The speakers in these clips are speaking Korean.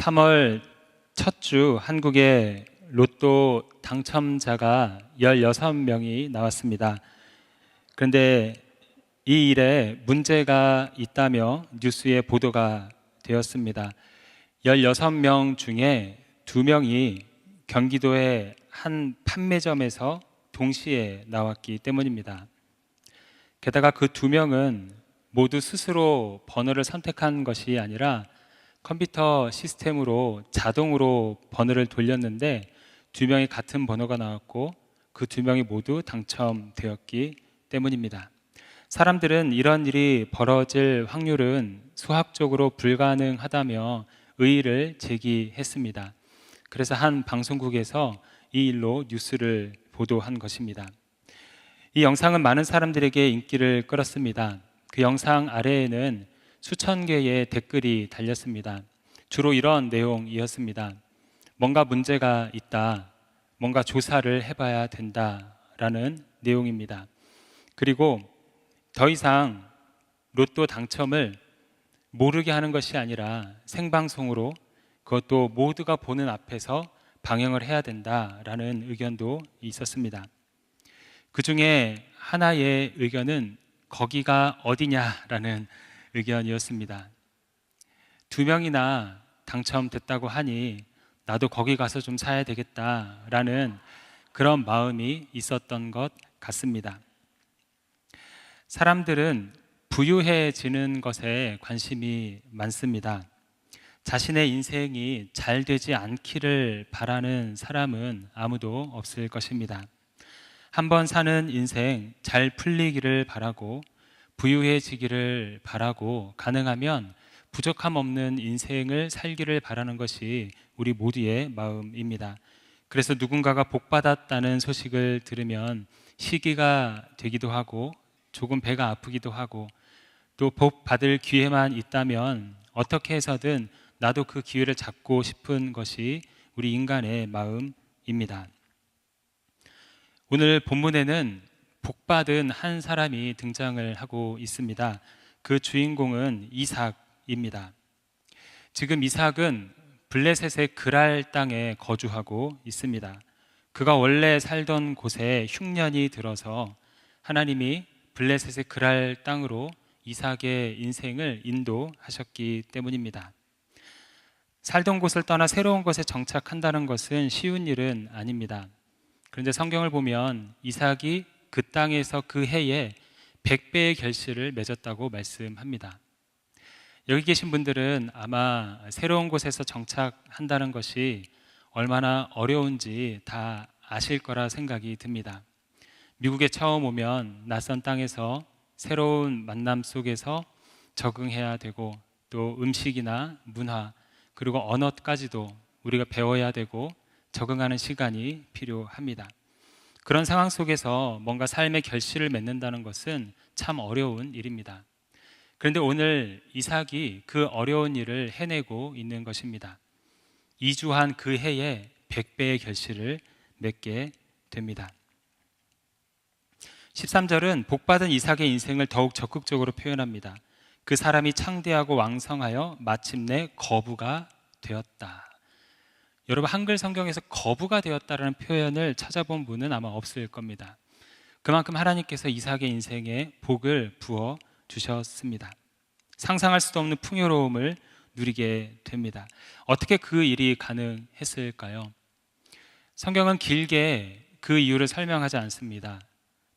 3월 첫 주 한국의 로또 당첨자가 16명이 나왔습니다. 그런데 이 일에 문제가 있다며 뉴스에 보도가 되었습니다. 16명 중에 2명이 경기도의 한 판매점에서 동시에 나왔기 때문입니다. 게다가 그 2명은 모두 스스로 번호를 선택한 것이 아니라 컴퓨터 시스템으로 자동으로 번호를 돌렸는데 2명이 같은 번호가 나왔고 그 2명이 모두 당첨되었기 때문입니다. 사람들은 이런 일이 벌어질 확률은 수학적으로 불가능하다며 의의를 제기했습니다. 그래서 한 방송국에서 이 일로 뉴스를 보도한 것입니다. 이 영상은 많은 사람들에게 인기를 끌었습니다. 그 영상 아래에는 수천 개의 댓글이 달렸습니다. 주로 이런 내용이었습니다. 뭔가 문제가 있다, 뭔가 조사를 해봐야 된다라는 내용입니다. 그리고 더 이상 로또 당첨을 모르게 하는 것이 아니라 생방송으로, 그것도 모두가 보는 앞에서 방영을 해야 된다라는 의견도 있었습니다. 그 중에 하나의 의견은 거기가 어디냐라는 의견이었습니다. 2명이나 당첨됐다고 하니 나도 거기 가서 좀 사야 되겠다라는 그런 마음이 있었던 것 같습니다. 사람들은 부유해지는 것에 관심이 많습니다. 자신의 인생이 잘 되지 않기를 바라는 사람은 아무도 없을 것입니다. 한번 사는 인생 잘 풀리기를 바라고 부유해지기를 바라고 가능하면 부족함 없는 인생을 살기를 바라는 것이 우리 모두의 마음입니다. 그래서 누군가가 복받았다는 소식을 들으면 시기가 되기도 하고 조금 배가 아프기도 하고 또 복 받을 기회만 있다면 어떻게 해서든 나도 그 기회를 잡고 싶은 것이 우리 인간의 마음입니다. 오늘 본문에는 복받은 한 사람이 등장을 하고 있습니다. 그 주인공은 이삭입니다. 지금 이삭은 블레셋의 그랄 땅에 거주하고 있습니다. 그가 원래 살던 곳에 흉년이 들어서 하나님이 블레셋의 그랄 땅으로 이삭의 인생을 인도하셨기 때문입니다. 살던 곳을 떠나 새로운 곳에 정착한다는 것은 쉬운 일은 아닙니다. 그런데 성경을 보면 이삭이 그 땅에서 그 해에 100배의 결실을 맺었다고 말씀합니다. 여기 계신 분들은 아마 새로운 곳에서 정착한다는 것이 얼마나 어려운지 다 아실 거라 생각이 듭니다. 미국에 처음 오면 낯선 땅에서 새로운 만남 속에서 적응해야 되고 또 음식이나 문화 그리고 언어까지도 우리가 배워야 되고 적응하는 시간이 필요합니다. 그런 상황 속에서 뭔가 삶의 결실을 맺는다는 것은 참 어려운 일입니다. 그런데 오늘 이삭이 그 어려운 일을 해내고 있는 것입니다. 이주한 그 해에 100배의 결실을 맺게 됩니다. 13절은 복받은 이삭의 인생을 더욱 적극적으로 표현합니다. 그 사람이 창대하고 왕성하여 마침내 거부가 되었다. 여러분, 한글 성경에서 거부가 되었다라는 표현을 찾아본 분은 아마 없을 겁니다. 그만큼 하나님께서 이삭의 인생에 복을 부어 주셨습니다. 상상할 수도 없는 풍요로움을 누리게 됩니다. 어떻게 그 일이 가능했을까요? 성경은 길게 그 이유를 설명하지 않습니다.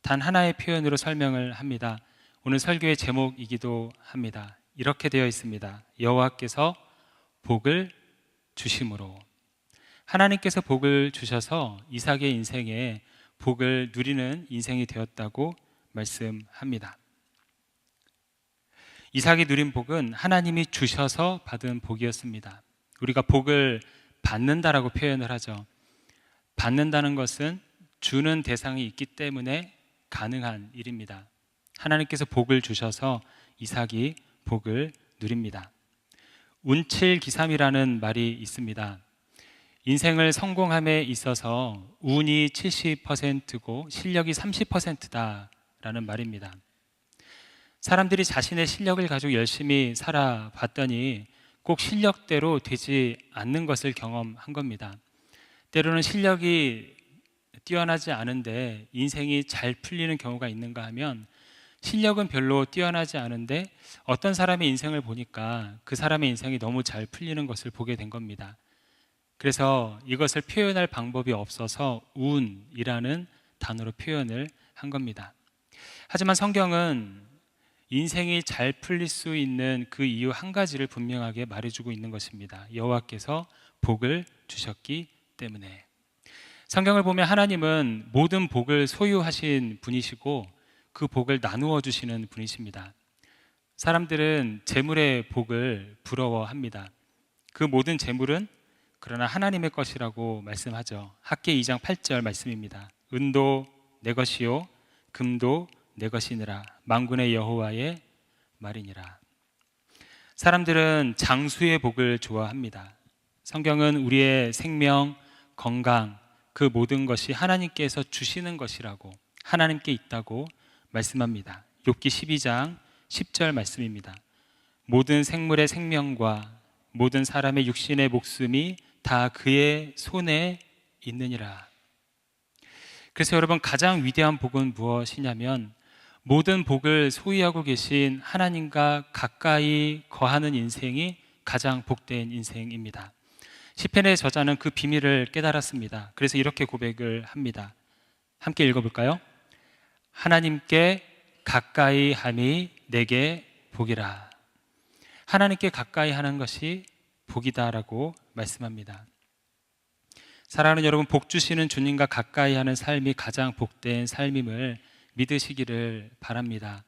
단 하나의 표현으로 설명을 합니다. 오늘 설교의 제목이기도 합니다. 이렇게 되어 있습니다. 여호와께서 복을 주심으로. 하나님께서 복을 주셔서 이삭의 인생에 복을 누리는 인생이 되었다고 말씀합니다. 이삭이 누린 복은 하나님이 주셔서 받은 복이었습니다. 우리가 복을 받는다라고 표현을 하죠. 받는다는 것은 주는 대상이 있기 때문에 가능한 일입니다. 하나님께서 복을 주셔서 이삭이 복을 누립니다. 운칠기삼이라는 말이 있습니다. 인생을 성공함에 있어서 운이 70%고 실력이 30%다라는 말입니다. 사람들이 자신의 실력을 가지고 열심히 살아봤더니 꼭 실력대로 되지 않는 것을 경험한 겁니다. 때로는 실력이 뛰어나지 않은데 인생이 잘 풀리는 경우가 있는가 하면, 실력은 별로 뛰어나지 않은데 어떤 사람의 인생을 보니까 그 사람의 인생이 너무 잘 풀리는 것을 보게 된 겁니다. 그래서 이것을 표현할 방법이 없어서 운이라는 단어로 표현을 한 겁니다. 하지만 성경은 인생이 잘 풀릴 수 있는 그 이유 한 가지를 분명하게 말해주고 있는 것입니다. 여호와께서 복을 주셨기 때문에. 성경을 보면 하나님은 모든 복을 소유하신 분이시고 그 복을 나누어 주시는 분이십니다. 사람들은 재물의 복을 부러워합니다. 그 모든 재물은 그러나 하나님의 것이라고 말씀하죠. 학개 2장 8절 말씀입니다. 은도 내 것이요 금도 내 것이니라, 만군의 여호와의 말이니라. 사람들은 장수의 복을 좋아합니다. 성경은 우리의 생명, 건강, 그 모든 것이 하나님께서 주시는 것이라고, 하나님께 있다고 말씀합니다. 욥기 12장 10절 말씀입니다. 모든 생물의 생명과 모든 사람의 육신의 목숨이 다 그의 손에 있느니라. 그래서 여러분, 가장 위대한 복은 무엇이냐면 모든 복을 소유하고 계신 하나님과 가까이 거하는 인생이 가장 복된 인생입니다. 시편의 저자는 그 비밀을 깨달았습니다. 그래서 이렇게 고백을 합니다. 함께 읽어볼까요? 하나님께 가까이 함이 내게 복이라. 하나님께 가까이 하는 것이 복이다라고 말씀합니다. 사랑하는 여러분, 복 주시는 주님과 가까이 하는 삶이 가장 복된 삶임을 믿으시기를 바랍니다.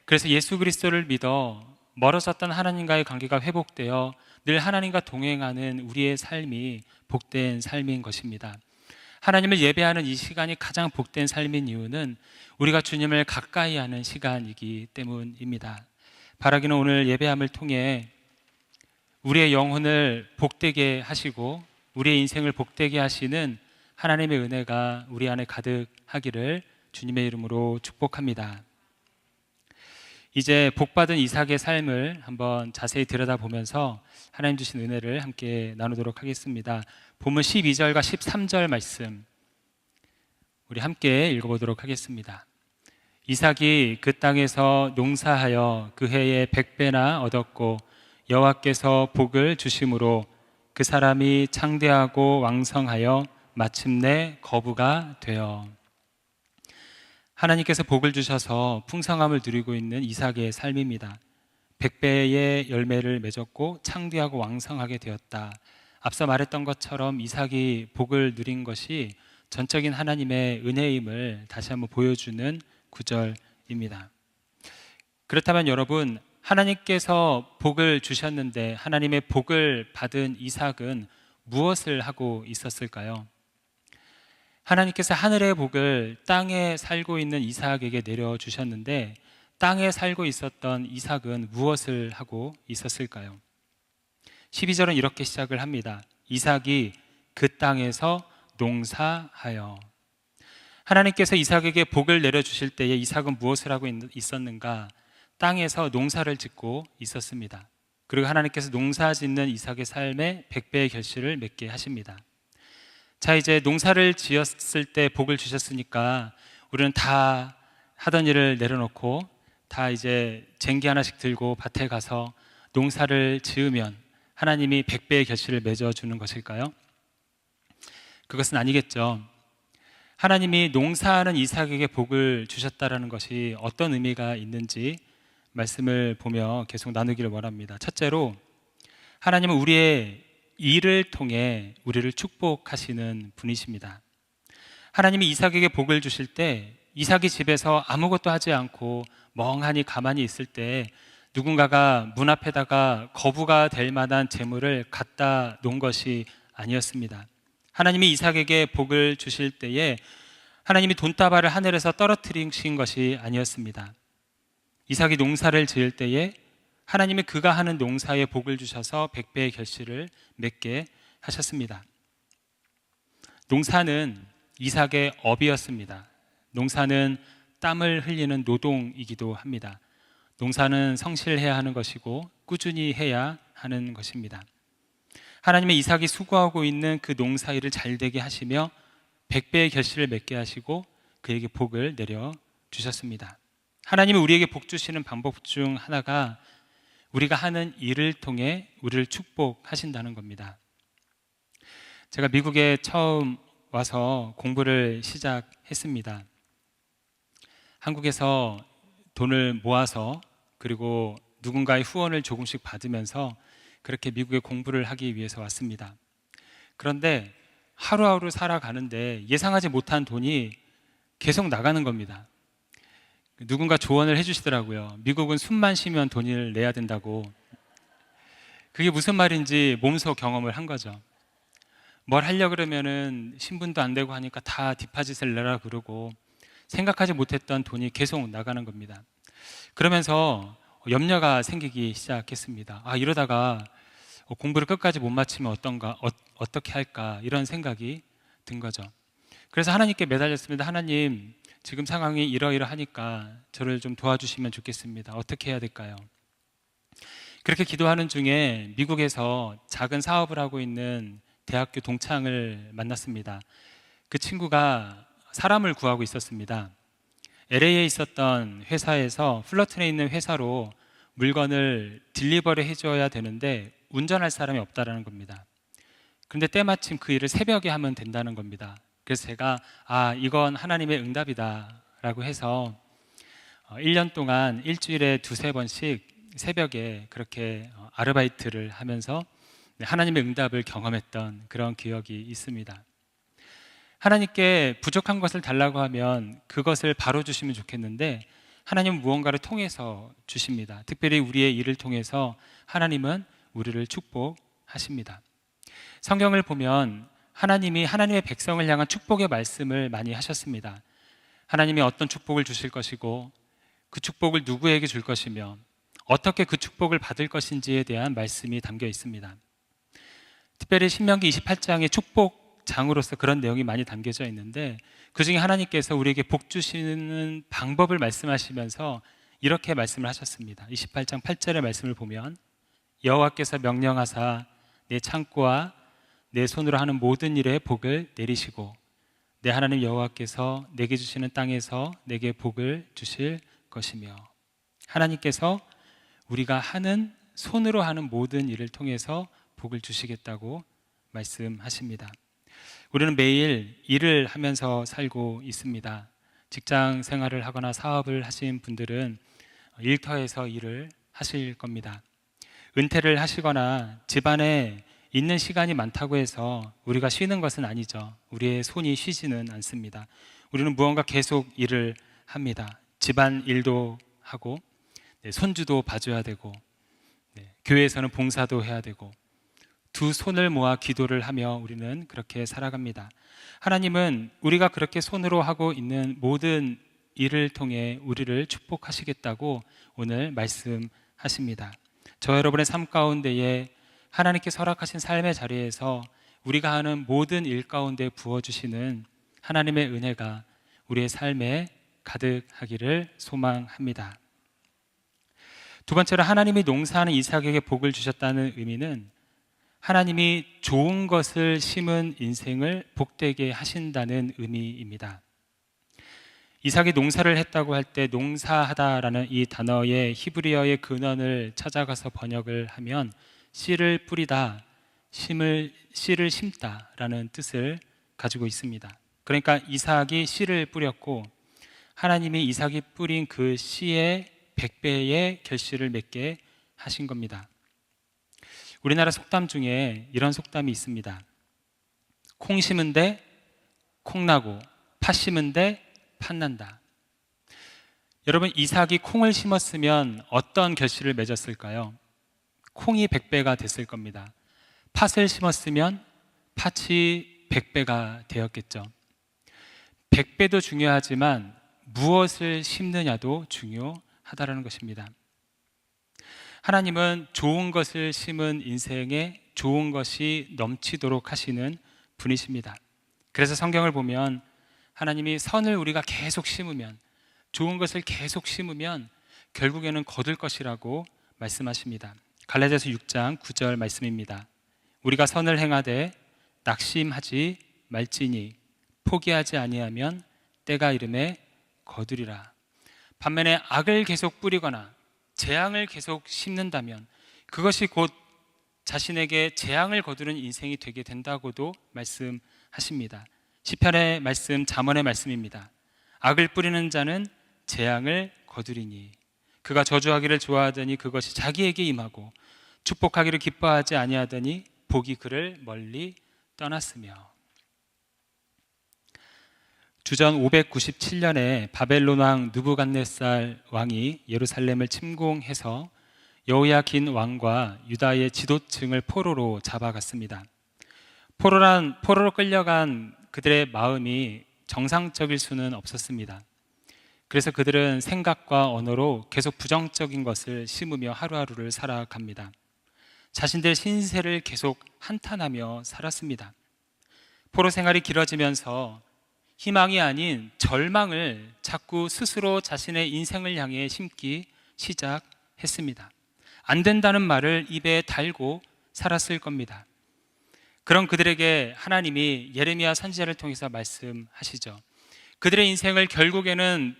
그래서 예수 그리스도를 믿어 멀어졌던 하나님과의 관계가 회복되어 늘 하나님과 동행하는 우리의 삶이 복된 삶인 것입니다. 하나님을 예배하는 이 시간이 가장 복된 삶인 이유는 우리가 주님을 가까이 하는 시간이기 때문입니다. 바라기는 오늘 예배함을 통해 우리의 영혼을 복되게 하시고 우리의 인생을 복되게 하시는 하나님의 은혜가 우리 안에 가득하기를 주님의 이름으로 축복합니다. 이제 복받은 이삭의 삶을 한번 자세히 들여다보면서 하나님 주신 은혜를 함께 나누도록 하겠습니다. 본문 12절과 13절 말씀 우리 함께 읽어보도록 하겠습니다. 이삭이 그 땅에서 농사하여 그 해에 100배나 얻었고 여호와께서 복을 주심으로 그 사람이 창대하고 왕성하여 마침내 거부가 되어. 하나님께서 복을 주셔서 풍성함을 누리고 있는 이삭의 삶입니다. 100배의 열매를 맺었고 창대하고 왕성하게 되었다. 앞서 말했던 것처럼 이삭이 복을 누린 것이 전적인 하나님의 은혜임을 다시 한번 보여주는 구절입니다. 그렇다면 여러분, 하나님께서 복을 주셨는데 하나님의 복을 받은 이삭은 무엇을 하고 있었을까요? 하나님께서 하늘의 복을 땅에 살고 있는 이삭에게 내려주셨는데 땅에 살고 있었던 이삭은 무엇을 하고 있었을까요? 12절은 이렇게 시작을 합니다. 이삭이 그 땅에서 농사하여. 하나님께서 이삭에게 복을 내려주실 때에 이삭은 무엇을 하고 있었는가? 땅에서 농사를 짓고 있었습니다. 그리고 하나님께서 농사 짓는 이삭의 삶에 100배의 결실을 맺게 하십니다. 자, 이제 농사를 지었을 때 복을 주셨으니까 우리는 다 하던 일을 내려놓고 다 이제 쟁기 하나씩 들고 밭에 가서 농사를 지으면 하나님이 100배의 결실을 맺어주는 것일까요? 그것은 아니겠죠. 하나님이 농사하는 이삭에게 복을 주셨다라는 것이 어떤 의미가 있는지 말씀을 보며 계속 나누기를 원합니다. 첫째로, 하나님은 우리의 일을 통해 우리를 축복하시는 분이십니다. 하나님이 이삭에게 복을 주실 때 이삭이 집에서 아무것도 하지 않고 멍하니 가만히 있을 때 누군가가 문 앞에다가 거부가 될 만한 재물을 갖다 놓은 것이 아니었습니다. 하나님이 이삭에게 복을 주실 때에 하나님이 돈다발을 하늘에서 떨어뜨리신 것이 아니었습니다. 이삭이 농사를 지을 때에 하나님이 그가 하는 농사에 복을 주셔서 100배의 결실을 맺게 하셨습니다. 농사는 이삭의 업이었습니다. 농사는 땀을 흘리는 노동이기도 합니다. 농사는 성실해야 하는 것이고 꾸준히 해야 하는 것입니다. 하나님의 이삭이 수고하고 있는 그 농사일을 잘 되게 하시며 100배의 결실을 맺게 하시고 그에게 복을 내려 주셨습니다. 하나님이 우리에게 복 주시는 방법 중 하나가 우리가 하는 일을 통해 우리를 축복하신다는 겁니다. 제가 미국에 처음 와서 공부를 시작했습니다. 한국에서 돈을 모아서 그리고 누군가의 후원을 조금씩 받으면서 그렇게 미국에 공부를 하기 위해서 왔습니다. 그런데 하루하루 살아가는데 예상하지 못한 돈이 계속 나가는 겁니다. 누군가 조언을 해주시더라고요. 미국은 숨만 쉬면 돈을 내야 된다고. 그게 무슨 말인지 몸소 경험을 한 거죠. 뭘 하려고 그러면은 신분도 안 되고 하니까 다 디파짓을 내라 그러고 생각하지 못했던 돈이 계속 나가는 겁니다. 그러면서 염려가 생기기 시작했습니다. 이러다가 공부를 끝까지 못 마치면 어떻게 할까 이런 생각이 든 거죠. 그래서 하나님께 매달렸습니다. 하나님, 지금 상황이 이러이러하니까 저를 좀 도와주시면 좋겠습니다. 어떻게 해야 될까요? 그렇게 기도하는 중에 미국에서 작은 사업을 하고 있는 대학교 동창을 만났습니다. 그 친구가 사람을 구하고 있었습니다. LA에 있었던 회사에서 플러튼에 있는 회사로 물건을 딜리버리 해줘야 되는데 운전할 사람이 없다는 겁니다. 그런데 때마침 그 일을 새벽에 하면 된다는 겁니다. 그래서 제가 이건 하나님의 응답이다 라고 해서 1년 동안 일주일에 2-3번씩 새벽에 그렇게 아르바이트를 하면서 하나님의 응답을 경험했던 그런 기억이 있습니다. 하나님께 부족한 것을 달라고 하면 그것을 바로 주시면 좋겠는데 하나님은 무언가를 통해서 주십니다. 특별히 우리의 일을 통해서 하나님은 우리를 축복하십니다. 성경을 보면 하나님이 하나님의 백성을 향한 축복의 말씀을 많이 하셨습니다. 하나님이 어떤 축복을 주실 것이고 그 축복을 누구에게 줄 것이며 어떻게 그 축복을 받을 것인지에 대한 말씀이 담겨 있습니다. 특별히 신명기 28장의 축복장으로서 그런 내용이 많이 담겨져 있는데 그 중에 하나님께서 우리에게 복 주시는 방법을 말씀하시면서 이렇게 말씀을 하셨습니다. 28장 8절의 말씀을 보면 여호와께서 명령하사 내 창고와 내 손으로 하는 모든 일에 복을 내리시고 내 하나님 여호와께서 내게 주시는 땅에서 내게 복을 주실 것이며 하나님께서 우리가 하는 손으로 하는 모든 일을 통해서 복을 주시겠다고 말씀하십니다. 우리는 매일 일을 하면서 살고 있습니다. 직장 생활을 하거나 사업을 하신 분들은 일터에서 일을 하실 겁니다. 은퇴를 하시거나 집안에 있는 시간이 많다고 해서 우리가 쉬는 것은 아니죠. 우리의 손이 쉬지는 않습니다. 우리는 무언가 계속 일을 합니다. 집안 일도 하고 손주도 봐줘야 되고 교회에서는 봉사도 해야 되고 두 손을 모아 기도를 하며 우리는 그렇게 살아갑니다. 하나님은 우리가 그렇게 손으로 하고 있는 모든 일을 통해 우리를 축복하시겠다고 오늘 말씀하십니다. 저 여러분의 삶 가운데에 하나님께 허락하신 삶의 자리에서 우리가 하는 모든 일 가운데 부어주시는 하나님의 은혜가 우리의 삶에 가득하기를 소망합니다. 두 번째로 하나님이 농사하는 이삭에게 복을 주셨다는 의미는 하나님이 좋은 것을 심은 인생을 복되게 하신다는 의미입니다. 이삭이 농사를 했다고 할 때 농사하다라는 이 단어의 히브리어의 근원을 찾아가서 번역을 하면 씨를 뿌리다, 씨를 심다라는 뜻을 가지고 있습니다. 그러니까 이삭이 씨를 뿌렸고 하나님이 이삭이 뿌린 그 씨의 100배의 결실을 맺게 하신 겁니다. 우리나라 속담 중에 이런 속담이 있습니다. 콩 심은데 콩 나고 팥 심은데 팥 난다. 여러분, 이삭이 콩을 심었으면 어떤 결실을 맺었을까요? 콩이 100배가 됐을 겁니다. 팥을 심었으면 팥이 100배가 되었겠죠. 100배도 중요하지만 무엇을 심느냐도 중요하다는 것입니다. 하나님은 좋은 것을 심은 인생에 좋은 것이 넘치도록 하시는 분이십니다. 그래서 성경을 보면 하나님이 선을 우리가 계속 심으면, 좋은 것을 계속 심으면 결국에는 거둘 것이라고 말씀하십니다. 갈라디아서 6장 9절 말씀입니다. 우리가 선을 행하되 낙심하지 말지니 포기하지 아니하면 때가 이름에 거두리라. 반면에 악을 계속 뿌리거나 재앙을 계속 심는다면 그것이 곧 자신에게 재앙을 거두는 인생이 되게 된다고도 말씀하십니다. 시편의 말씀, 잠언의 말씀입니다. 악을 뿌리는 자는 재앙을 거두리니 그가 저주하기를 좋아하더니 그것이 자기에게 임하고 축복하기를 기뻐하지 아니하더니 복이 그를 멀리 떠났으며. 주전 597년에 바벨론 왕 느부갓네살 왕이 예루살렘을 침공해서 여호야긴 왕과 유다의 지도층을 포로로 잡아갔습니다. 포로로 끌려간 그들의 마음이 정상적일 수는 없었습니다. 그래서 그들은 생각과 언어로 계속 부정적인 것을 심으며 하루하루를 살아갑니다. 자신들 신세를 계속 한탄하며 살았습니다. 포로 생활이 길어지면서 희망이 아닌 절망을 자꾸 스스로 자신의 인생을 향해 심기 시작했습니다. 안 된다는 말을 입에 달고 살았을 겁니다. 그런 그들에게 하나님이 예레미야 선지자를 통해서 말씀하시죠. 그들의 인생을 결국에는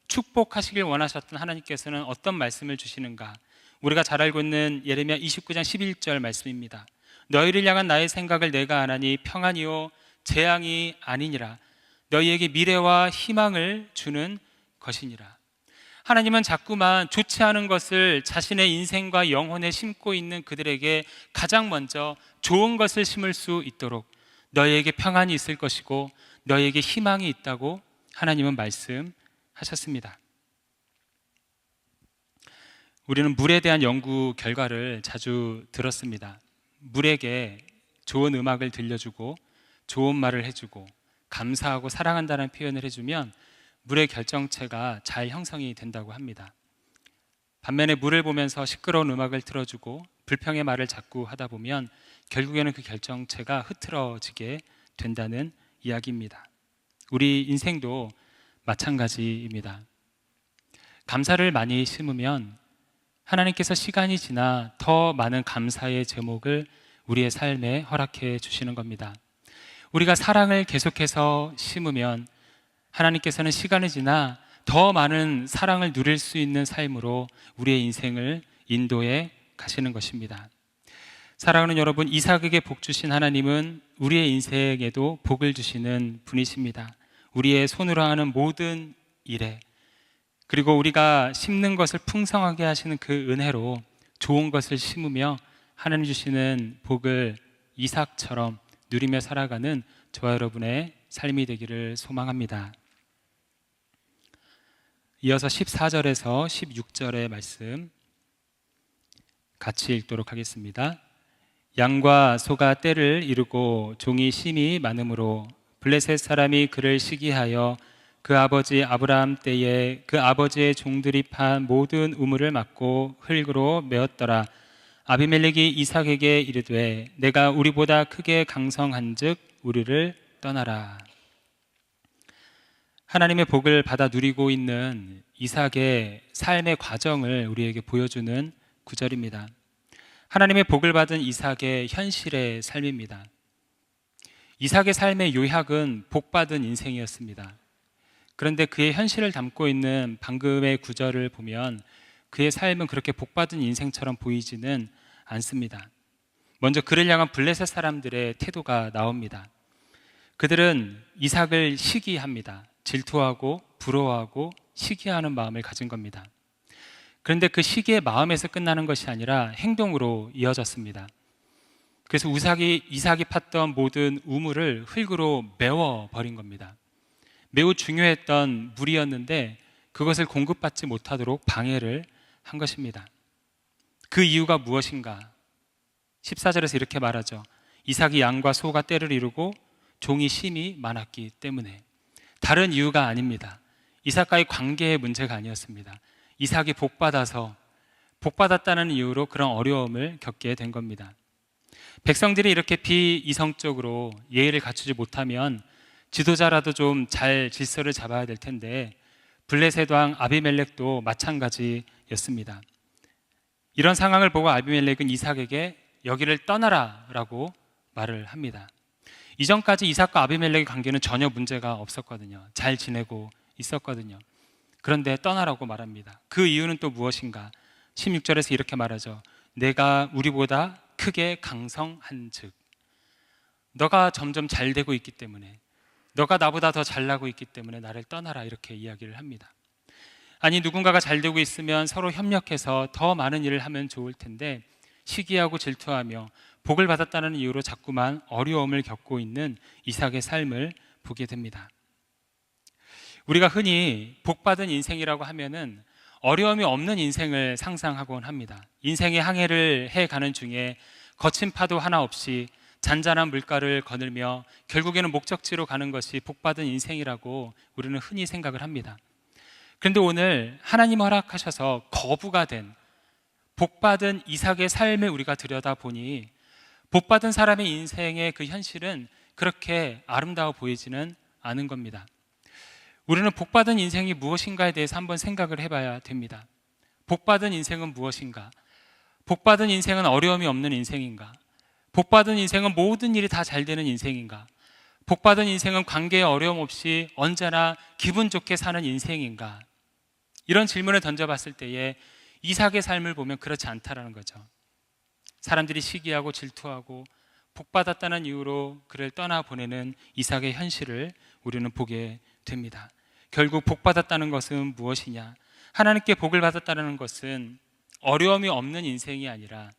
축복하시길 원하셨던 하나님께서는 어떤 말씀을 주시는가? 우리가 잘 알고 있는 예레미야 29장 11절 말씀입니다. 너희를 향한 나의 생각을 내가 아나니 평안이요 재앙이 아니니라. 너희에게 미래와 희망을 주는 것이니라. 하나님은 자꾸만 좋지 않은 것을 자신의 인생과 영혼에 심고 있는 그들에게 가장 먼저 좋은 것을 심을 수 있도록 너희에게 평안이 있을 것이고 너희에게 희망이 있다고 하나님은 말씀하셨습니다. 우리는 물에 대한 연구 결과를 자주 들었습니다. 물에게 좋은 음악을 들려주고 좋은 말을 해주고 감사하고 사랑한다는 표현을 해주면 물의 결정체가 잘 형성이 된다고 합니다. 반면에 물을 보면서 시끄러운 음악을 틀어주고 불평의 말을 자꾸 하다 보면 결국에는 그 결정체가 흐트러지게 된다는 이야기입니다. 우리 인생도 마찬가지입니다. 감사를 많이 심으면 하나님께서 시간이 지나 더 많은 감사의 제목을 우리의 삶에 허락해 주시는 겁니다. 우리가 사랑을 계속해서 심으면 하나님께서는 시간이 지나 더 많은 사랑을 누릴 수 있는 삶으로 우리의 인생을 인도해 가시는 것입니다. 사랑하는 여러분, 이삭에게 복 주신 하나님은 우리의 인생에도 복을 주시는 분이십니다. 우리의 손으로 하는 모든 일에, 그리고 우리가 심는 것을 풍성하게 하시는 그 은혜로 좋은 것을 심으며 하나님 주시는 복을 이삭처럼 누리며 살아가는 저와 여러분의 삶이 되기를 소망합니다. 이어서 14절에서 16절의 말씀 같이 읽도록 하겠습니다. 양과 소가 떼를 이루고 종이 심이 많으므로 블레셋 사람이 그를 시기하여 그 아버지 아브라함 때에 그 아버지의 종들이 판 모든 우물을 막고 흙으로 메었더라. 아비멜렉이 이삭에게 이르되 내가 우리보다 크게 강성한즉 우리를 떠나라. 하나님의 복을 받아 누리고 있는 이삭의 삶의 과정을 우리에게 보여주는 구절입니다. 하나님의 복을 받은 이삭의 현실의 삶입니다. 이삭의 삶의 요약은 복받은 인생이었습니다. 그런데 그의 현실을 담고 있는 방금의 구절을 보면 그의 삶은 그렇게 복받은 인생처럼 보이지는 않습니다. 먼저 그를 향한 블레셋 사람들의 태도가 나옵니다. 그들은 이삭을 시기합니다. 질투하고 부러워하고 시기하는 마음을 가진 겁니다. 그런데 그 시기의 마음에서 끝나는 것이 아니라 행동으로 이어졌습니다. 그래서 이삭이 팠던 모든 우물을 흙으로 메워버린 겁니다. 매우 중요했던 물이었는데 그것을 공급받지 못하도록 방해를 한 것입니다. 그 이유가 무엇인가? 14절에서 이렇게 말하죠. 이삭이 양과 소가 떼를 이루고 종이 심이 많았기 때문에. 다른 이유가 아닙니다. 이삭과의 관계의 문제가 아니었습니다. 이삭이 복받았다는 이유로 그런 어려움을 겪게 된 겁니다. 백성들이 이렇게 비이성적으로 예의를 갖추지 못하면 지도자라도 좀 잘 질서를 잡아야 될 텐데 블레셋 왕 아비멜렉도 마찬가지였습니다. 이런 상황을 보고 아비멜렉은 이삭에게 여기를 떠나라 라고 말을 합니다. 이전까지 이삭과 아비멜렉의 관계는 전혀 문제가 없었거든요. 잘 지내고 있었거든요. 그런데 떠나라고 말합니다. 그 이유는 또 무엇인가? 16절에서 이렇게 말하죠. 내가 우리보다 크게 강성한 즉, 너가 점점 잘 되고 있기 때문에, 너가 나보다 더 잘나고 있기 때문에 나를 떠나라, 이렇게 이야기를 합니다. 아니, 누군가가 잘 되고 있으면 서로 협력해서 더 많은 일을 하면 좋을 텐데 시기하고 질투하며 복을 받았다는 이유로 자꾸만 어려움을 겪고 있는 이삭의 삶을 보게 됩니다. 우리가 흔히 복받은 인생이라고 하면은 어려움이 없는 인생을 상상하곤 합니다. 인생의 항해를 해가는 중에 거친 파도 하나 없이 잔잔한 물가를 거닐며 결국에는 목적지로 가는 것이 복받은 인생이라고 우리는 흔히 생각을 합니다. 그런데 오늘 하나님 허락하셔서 거부가 된 복받은 이삭의 삶을 우리가 들여다보니 복받은 사람의 인생의 그 현실은 그렇게 아름다워 보이지는 않은 겁니다. 우리는 복받은 인생이 무엇인가에 대해서 한번 생각을 해봐야 됩니다. 복받은 인생은 무엇인가? 복받은 인생은 어려움이 없는 인생인가? 복받은 인생은 모든 일이 다 잘 되는 인생인가? 복받은 인생은 관계에 어려움 없이 언제나 기분 좋게 사는 인생인가? 이런 질문을 던져봤을 때에 이삭의 삶을 보면 그렇지 않다라는 거죠. 사람들이 시기하고 질투하고 복받았다는 이유로 그를 떠나보내는 이삭의 현실을 우리는 보게 됩니다. 결국 복받았다는 것은 무엇이냐? 하나님께 복을 받았다는 것은 어려움이 없는 인생이 아니라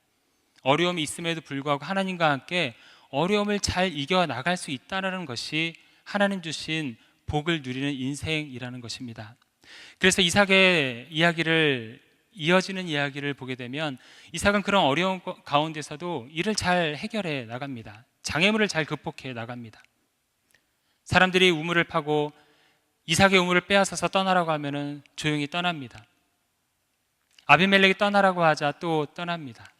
어려움이 있음에도 불구하고 하나님과 함께 어려움을 잘 이겨나갈 수 있다는 것이 하나님 주신 복을 누리는 인생이라는 것입니다. 그래서 이삭의 이어지는 이야기를 보게 되면 이삭은 그런 어려움 가운데서도 일을 잘 해결해 나갑니다. 장애물을 잘 극복해 나갑니다. 사람들이 우물을 파고 이삭의 우물을 빼앗아서 떠나라고 하면은 조용히 떠납니다. 아비멜렉이 떠나라고 하자 또 떠납니다.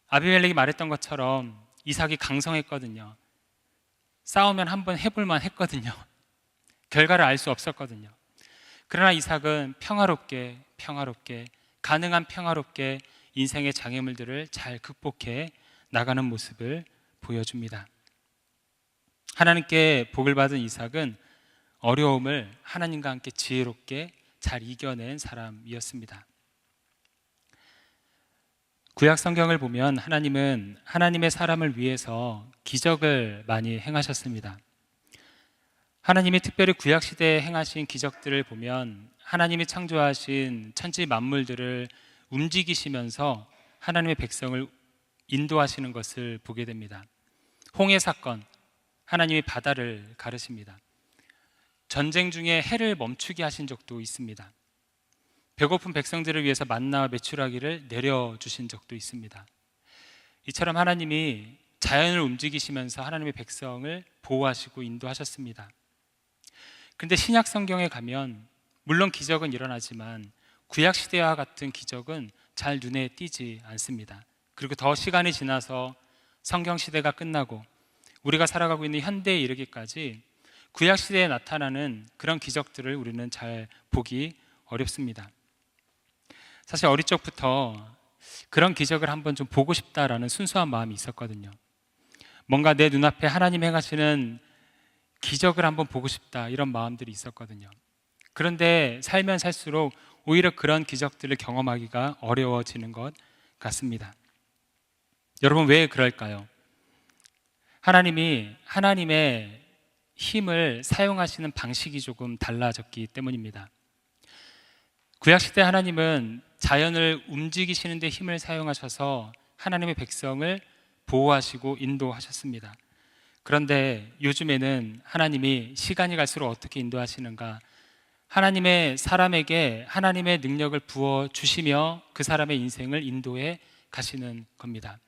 아비멜렉이 말했던 것처럼 이삭이 강성했거든요. 싸우면 한번 해볼만 했거든요. 결과를 알 수 없었거든요. 그러나 이삭은 평화롭게 가능한 평화롭게 인생의 장애물들을 잘 극복해 나가는 모습을 보여줍니다. 하나님께 복을 받은 이삭은 어려움을 하나님과 함께 지혜롭게 잘 이겨낸 사람이었습니다. 구약 성경을 보면 하나님은 하나님의 사람을 위해서 기적을 많이 행하셨습니다. 하나님이 특별히 구약 시대에 행하신 기적들을 보면 하나님이 창조하신 천지 만물들을 움직이시면서 하나님의 백성을 인도하시는 것을 보게 됩니다. 홍해 사건, 하나님이 바다를 가르십니다. 전쟁 중에 해를 멈추게 하신 적도 있습니다. 배고픈 백성들을 위해서 만나와 메추라기를 내려주신 적도 있습니다. 이처럼 하나님이 자연을 움직이시면서 하나님의 백성을 보호하시고 인도하셨습니다. 그런데 신약 성경에 가면 물론 기적은 일어나지만 구약 시대와 같은 기적은 잘 눈에 띄지 않습니다. 그리고 더 시간이 지나서 성경 시대가 끝나고 우리가 살아가고 있는 현대에 이르기까지 구약 시대에 나타나는 그런 기적들을 우리는 잘 보기 어렵습니다. 사실 어릴 적부터 그런 기적을 한번 좀 보고 싶다라는 순수한 마음이 있었거든요. 뭔가 내 눈앞에 하나님 행하시는 기적을 한번 보고 싶다, 이런 마음들이 있었거든요. 그런데 살면 살수록 오히려 그런 기적들을 경험하기가 어려워지는 것 같습니다. 여러분, 왜 그럴까요? 하나님이 하나님의 힘을 사용하시는 방식이 조금 달라졌기 때문입니다. 구약시대 하나님은 자연을 움직이시는 데 힘을 사용하셔서 하나님의 백성을 보호하시고 인도하셨습니다. 그런데 요즘에는 하나님이 시간이 갈수록 어떻게 인도하시는가? 하나님의 사람에게 하나님의 능력을 부어주시며 그 사람의 인생을 인도해 가시는 겁니다.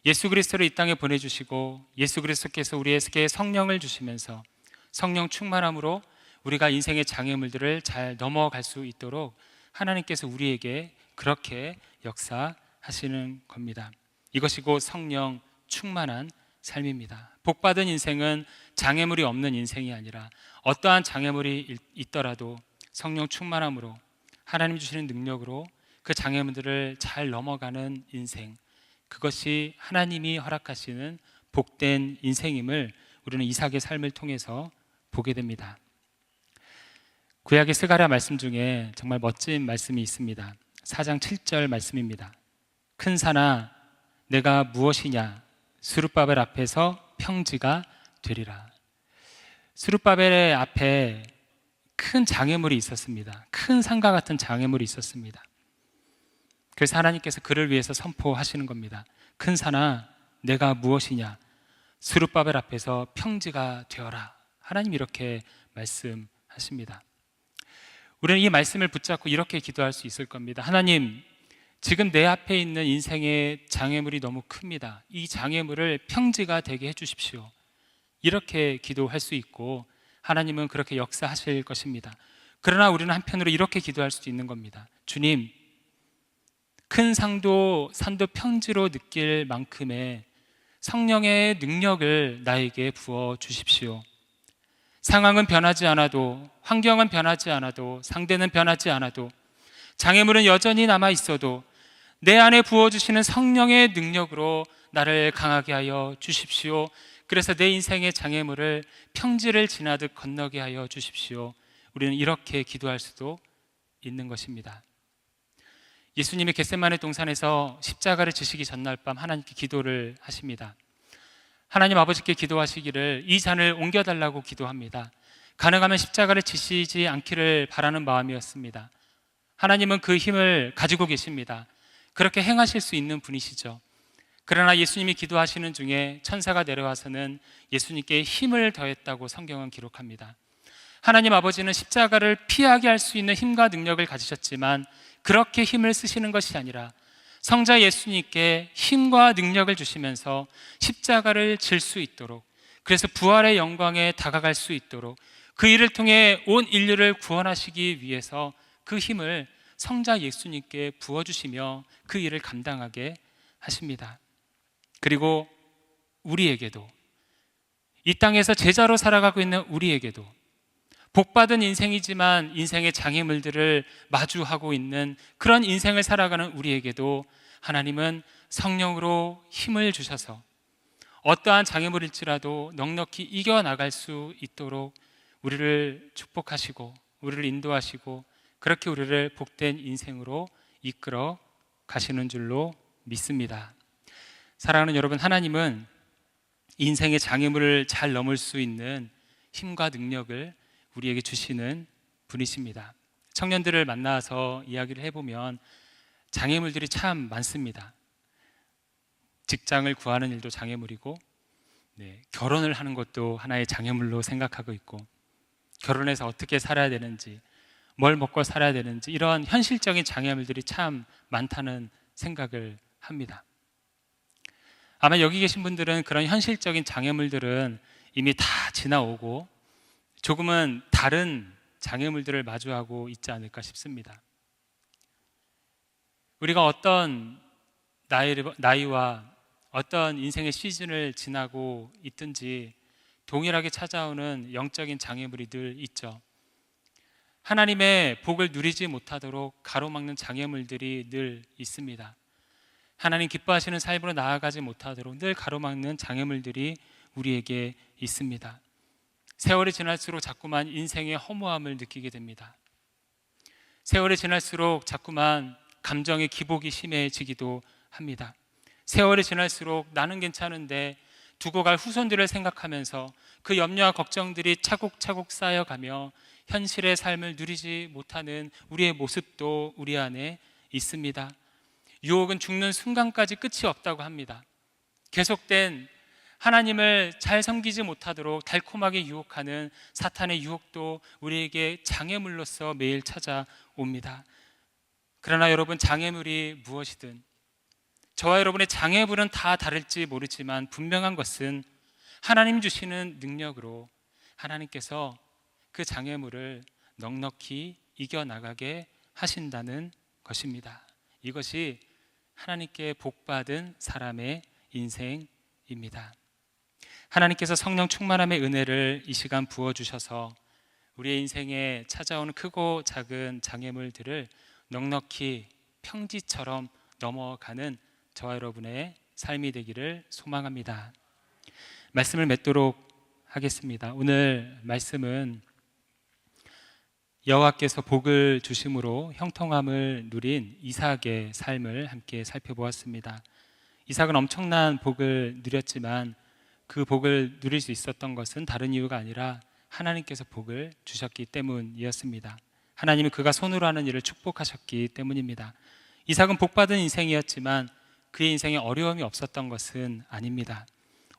예수 그리스도를 이 땅에 보내주시고 예수 그리스도께서 우리에게 성령을 주시면서 성령 충만함으로 우리가 인생의 장애물들을 잘 넘어갈 수 있도록 하나님께서 우리에게 그렇게 역사하시는 겁니다. 이것이 곧 성령 충만한 삶입니다. 복받은 인생은 장애물이 없는 인생이 아니라 어떠한 장애물이 있더라도 성령 충만함으로 하나님 주시는 능력으로 그 장애물들을 잘 넘어가는 인생, 그것이 하나님이 허락하시는 복된 인생임을 우리는 이삭의 삶을 통해서 보게 됩니다. 구약의 스가랴 말씀 중에 정말 멋진 말씀이 있습니다. 4장 7절 말씀입니다. 큰 산아 내가 무엇이냐, 스룹바벨 앞에서 평지가 되리라. 스룹바벨의 앞에 큰 장애물이 있었습니다. 큰 산과 같은 장애물이 있었습니다. 그래서 하나님께서 그를 위해서 선포하시는 겁니다. 큰 산아 내가 무엇이냐, 스룹바벨 앞에서 평지가 되어라. 하나님 이렇게 말씀하십니다. 우리는 이 말씀을 붙잡고 이렇게 기도할 수 있을 겁니다. 하나님, 지금 내 앞에 있는 인생의 장애물이 너무 큽니다. 이 장애물을 평지가 되게 해주십시오. 이렇게 기도할 수 있고 하나님은 그렇게 역사하실 것입니다. 그러나 우리는 한편으로 이렇게 기도할 수도 있는 겁니다. 주님, 큰 산도 평지로 느낄 만큼의 성령의 능력을 나에게 부어 주십시오. 상황은 변하지 않아도, 환경은 변하지 않아도, 상대는 변하지 않아도, 장애물은 여전히 남아 있어도 내 안에 부어주시는 성령의 능력으로 나를 강하게 하여 주십시오. 그래서 내 인생의 장애물을 평지를 지나듯 건너게 하여 주십시오. 우리는 이렇게 기도할 수도 있는 것입니다. 예수님이 겟세마네 동산에서 십자가를 지시기 전날 밤 하나님께 기도를 하십니다. 하나님 아버지께 기도하시기를 이 잔을 옮겨달라고 기도합니다. 가능하면 십자가를 지시지 않기를 바라는 마음이었습니다. 하나님은 그 힘을 가지고 계십니다. 그렇게 행하실 수 있는 분이시죠. 그러나 예수님이 기도하시는 중에 천사가 내려와서는 예수님께 힘을 더했다고 성경은 기록합니다. 하나님 아버지는 십자가를 피하게 할 수 있는 힘과 능력을 가지셨지만 그렇게 힘을 쓰시는 것이 아니라 성자 예수님께 힘과 능력을 주시면서 십자가를 질 수 있도록, 그래서 부활의 영광에 다가갈 수 있도록 그 일을 통해 온 인류를 구원하시기 위해서 그 힘을 성자 예수님께 부어주시며 그 일을 감당하게 하십니다. 그리고 우리에게도, 이 땅에서 제자로 살아가고 있는 우리에게도, 복받은 인생이지만 인생의 장애물들을 마주하고 있는 그런 인생을 살아가는 우리에게도 하나님은 성령으로 힘을 주셔서 어떠한 장애물일지라도 넉넉히 이겨나갈 수 있도록 우리를 축복하시고 우리를 인도하시고 그렇게 우리를 복된 인생으로 이끌어 가시는 줄로 믿습니다. 사랑하는 여러분, 하나님은 인생의 장애물을 잘 넘을 수 있는 힘과 능력을 우리에게 주시는 분이십니다. 청년들을 만나서 이야기를 해보면 장애물들이 참 많습니다. 직장을 구하는 일도 장애물이고, 결혼을 하는 것도 하나의 장애물로 생각하고 있고, 결혼해서 어떻게 살아야 되는지, 뭘 먹고 살아야 되는지 이런 현실적인 장애물들이 참 많다는 생각을 합니다. 아마 여기 계신 분들은 그런 현실적인 장애물들은 이미 다 지나오고 조금은 다른 장애물들을 마주하고 있지 않을까 싶습니다. 우리가 어떤 나이와 어떤 인생의 시즌을 지나고 있든지 동일하게 찾아오는 영적인 장애물이 늘 있죠. 하나님의 복을 누리지 못하도록 가로막는 장애물들이 늘 있습니다. 하나님 기뻐하시는 삶으로 나아가지 못하도록 늘 가로막는 장애물들이 우리에게 있습니다. 세월이 지날수록 자꾸만 인생의 허무함을 느끼게 됩니다. 세월이 지날수록 자꾸만 감정의 기복이 심해지기도 합니다. 세월이 지날수록 나는 괜찮은데 두고 갈 후손들을 생각하면서 그 염려와 걱정들이 차곡차곡 쌓여가며 현실의 삶을 누리지 못하는 우리의 모습도 우리 안에 있습니다. 유혹은 죽는 순간까지 끝이 없다고 합니다. 계속된 하나님을 잘 섬기지 못하도록 달콤하게 유혹하는 사탄의 유혹도 우리에게 장애물로서 매일 찾아옵니다. 그러나 여러분, 장애물이 무엇이든 저와 여러분의 장애물은 다 다를지 모르지만 분명한 것은 하나님 주시는 능력으로 하나님께서 그 장애물을 넉넉히 이겨나가게 하신다는 것입니다. 이것이 하나님께 복받은 사람의 인생입니다. 하나님께서 성령 충만함의 은혜를 이 시간 부어주셔서 우리의 인생에 찾아오는 크고 작은 장애물들을 넉넉히 평지처럼 넘어가는 저와 여러분의 삶이 되기를 소망합니다. 말씀을 맺도록 하겠습니다. 오늘 말씀은 여호와께서 복을 주심으로 형통함을 누린 이삭의 삶을 함께 살펴보았습니다. 이삭은 엄청난 복을 누렸지만 그 복을 누릴 수 있었던 것은 다른 이유가 아니라 하나님께서 복을 주셨기 때문이었습니다. 하나님이 그가 손으로 하는 일을 축복하셨기 때문입니다. 이삭은 복받은 인생이었지만 그의 인생에 어려움이 없었던 것은 아닙니다.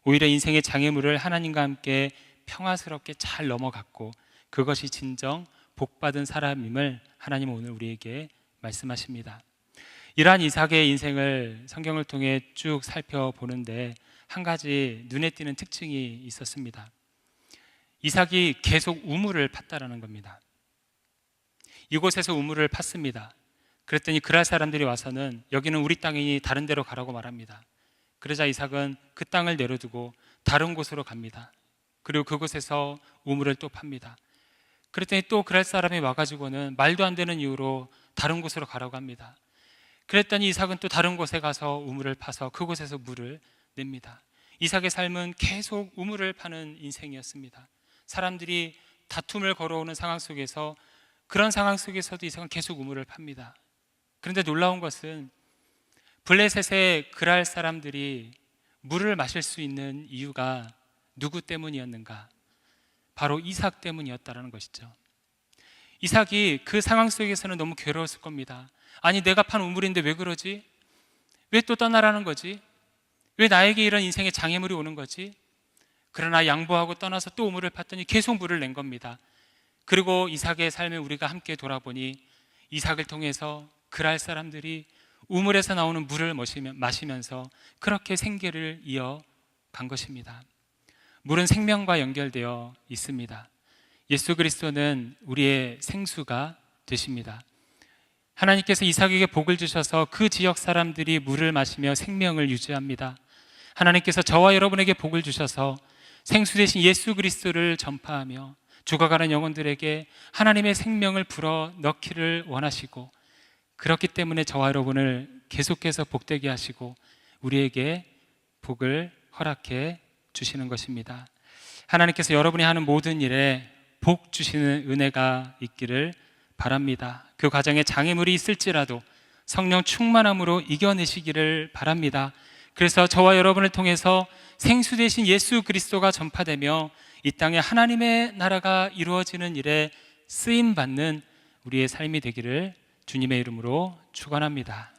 오히려 인생의 장애물을 하나님과 함께 평화스럽게 잘 넘어갔고 그것이 진정 복받은 사람임을 하나님은 오늘 우리에게 말씀하십니다. 이러한 이삭의 인생을 성경을 통해 쭉 살펴보는데 한 가지 눈에 띄는 특징이 있었습니다. 이삭이 계속 우물을 팠다라는 겁니다. 이곳에서 우물을 팠습니다. 그랬더니 그랄 사람들이 와서는 여기는 우리 땅이니 다른 데로 가라고 말합니다. 그러자 이삭은 그 땅을 내려두고 다른 곳으로 갑니다. 그리고 그곳에서 우물을 또 팝니다. 그랬더니 또 그랄 사람이 와가지고는 말도 안 되는 이유로 다른 곳으로 가라고 합니다. 그랬더니 이삭은 또 다른 곳에 가서 우물을 파서 그곳에서 물을 냅니다. 이삭의 삶은 계속 우물을 파는 인생이었습니다. 사람들이 다툼을 걸어오는 상황 속에서 그런 상황 속에서도 이삭은 계속 우물을 팝니다. 그런데 놀라운 것은 블레셋의 그랄 사람들이 물을 마실 수 있는 이유가 누구 때문이었는가? 바로 이삭 때문이었다는 것이죠. 이삭이 그 상황 속에서는 너무 괴로웠을 겁니다. 아니 내가 판 우물인데 왜 그러지? 왜 또 떠나라는 거지? 왜 나에게 이런 인생의 장애물이 오는 거지? 그러나 양보하고 떠나서 또 우물을 팠더니 계속 물을 낸 겁니다. 그리고 이삭의 삶을 우리가 함께 돌아보니 이삭을 통해서 그랄 사람들이 우물에서 나오는 물을 마시면서 그렇게 생계를 이어간 것입니다. 물은 생명과 연결되어 있습니다. 예수 그리스도는 우리의 생수가 되십니다. 하나님께서 이삭에게 복을 주셔서 그 지역 사람들이 물을 마시며 생명을 유지합니다. 하나님께서 저와 여러분에게 복을 주셔서 생수 되신 예수 그리스도를 전파하며 죽어가는 영혼들에게 하나님의 생명을 불어넣기를 원하시고 그렇기 때문에 저와 여러분을 계속해서 복되게 하시고 우리에게 복을 허락해 주시는 것입니다. 하나님께서 여러분이 하는 모든 일에 복 주시는 은혜가 있기를 바랍니다. 그 과정에 장애물이 있을지라도 성령 충만함으로 이겨내시기를 바랍니다. 그래서 저와 여러분을 통해서 생수 되신 예수 그리스도가 전파되며 이 땅에 하나님의 나라가 이루어지는 일에 쓰임받는 우리의 삶이 되기를 주님의 이름으로 축원합니다.